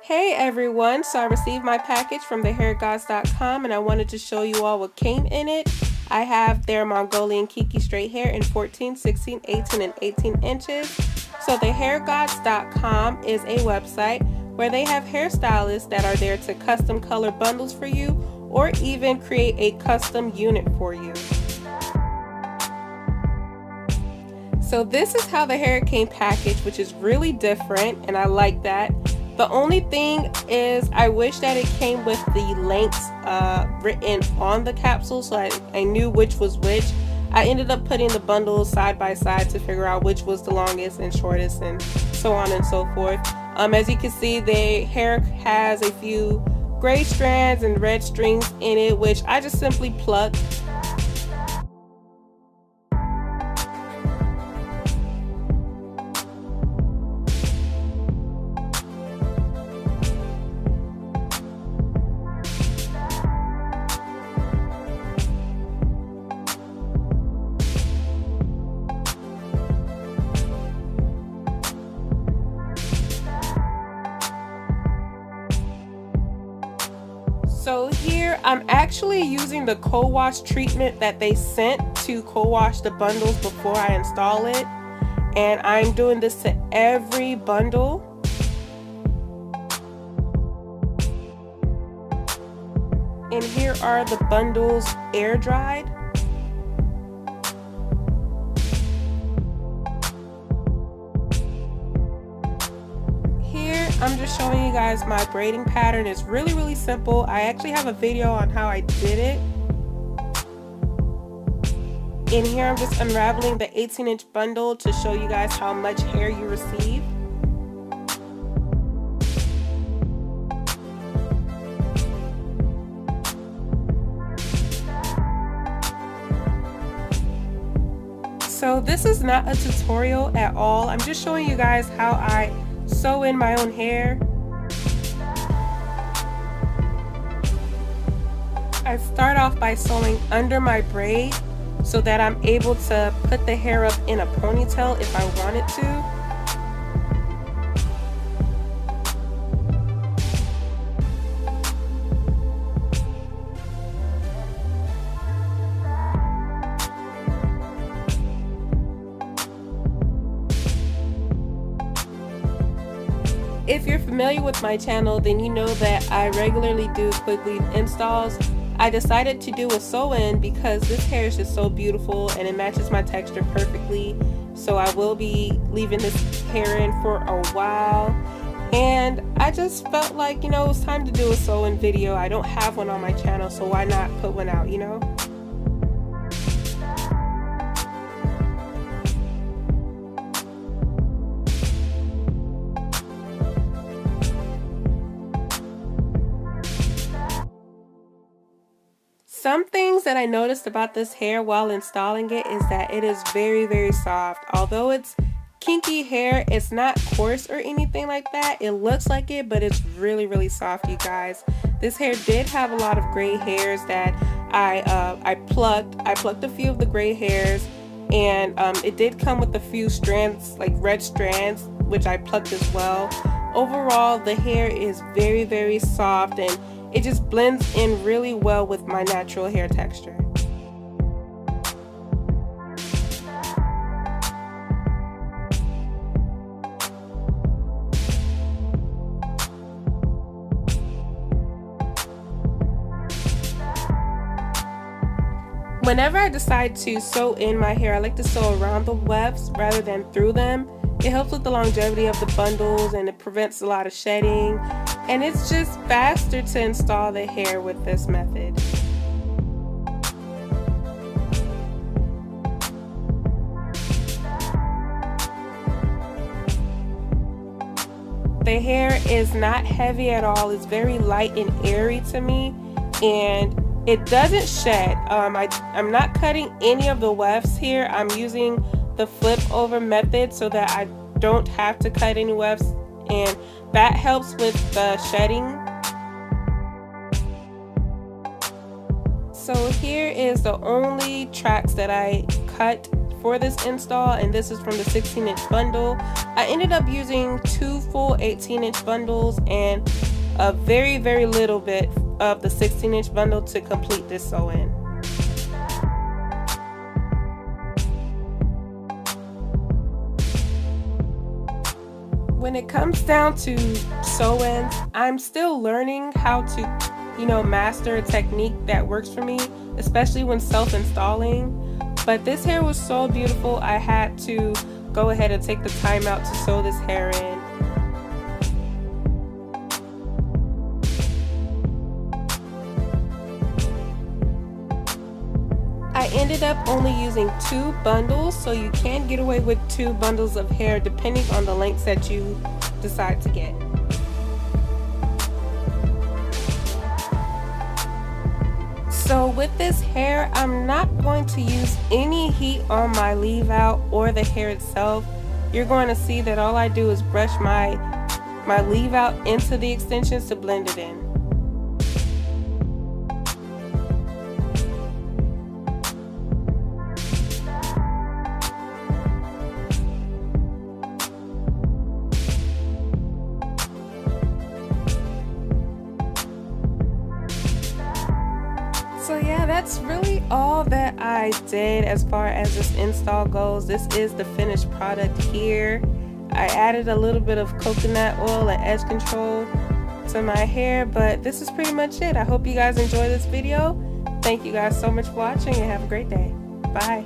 Hey everyone, so I received my package from thehairgawds.com and I wanted to show you all what came in it. I have their Mongolian Kinky Straight hair in 14, 16, 18, and 18 inches. So thehairgawds.com is a website where they have hairstylists that are there to custom color bundles for you or even create a custom unit for you. So this is how the hair came packaged, which is really different and I like that. The only thing is I wish that it came with the lengths written on the capsule so I knew which was which. I ended up putting the bundles side by side to figure out which was the longest and shortest and so on and so forth. As you can see, the hair has a few gray strands and red strings in it, which I just simply plucked. So here I'm actually using the co-wash treatment that they sent to co-wash the bundles before I install it, and I'm doing this to every bundle. And here are the bundles air dried. I'm just showing you guys my braiding pattern. It's really simple. I actually have a video on how I did it. In here I'm just unraveling the 18-inch bundle to show you guys how much hair you receive. So this is not a tutorial at all. I'm just showing you guys how I sew in my own hair. I start off by sewing under my braid so that I'm able to put the hair up in a ponytail if I wanted to. If you're familiar with my channel, then you know that I regularly do quick weave installs. I decided to do a sew-in because this hair is just so beautiful and it matches my texture perfectly. So I will be leaving this hair in for a while. And I just felt like, it was time to do a sew-in video. I don't have one on my channel, so why not put one out, Some things that I noticed about this hair while installing it is that it is very soft. Although it's kinky hair, it's not coarse or anything like that. It looks like it, but it's really soft, you guys. This hair did have a lot of gray hairs that I plucked. I plucked a few of the gray hairs, and it did come with a few strands, like red strands, which I plucked as well. Overall, the hair is very soft and it just blends in really well with my natural hair texture. Whenever I decide to sew in my hair, I like to sew around the wefts rather than through them. It helps with the longevity of the bundles and it prevents a lot of shedding. And it's just faster to install the hair with this method. The hair is not heavy at all. It's very light and airy to me, and it doesn't shed. I'm not cutting any of the wefts here. I'm using the flip over method so that I don't have to cut any wefts, and that helps with the shedding. So here is the only tracks that I cut for this install, and this is from the 16-inch bundle. I ended up using 2 full 18-inch bundles and a very little bit of the 16-inch bundle to complete this sew-in. When it comes down to sew-ins, I'm still learning how to, you know, master a technique that works for me, especially when self-installing. But this hair was so beautiful, I had to go ahead and take the time out to sew this hair in. I ended up only using 2 bundles, so you can get away with 2 bundles of hair depending on the lengths that you decide to get. So with this hair, I'm not going to use any heat on my leave out or the hair itself. You're going to see that all I do is brush my leave out into the extensions to blend it in. So yeah, that's really all that I did as far as this install goes. This is the finished product here. I added a little bit of coconut oil and edge control to my hair, but this is pretty much it. I hope you guys enjoy this video. Thank you guys so much for watching and have a great day. Bye.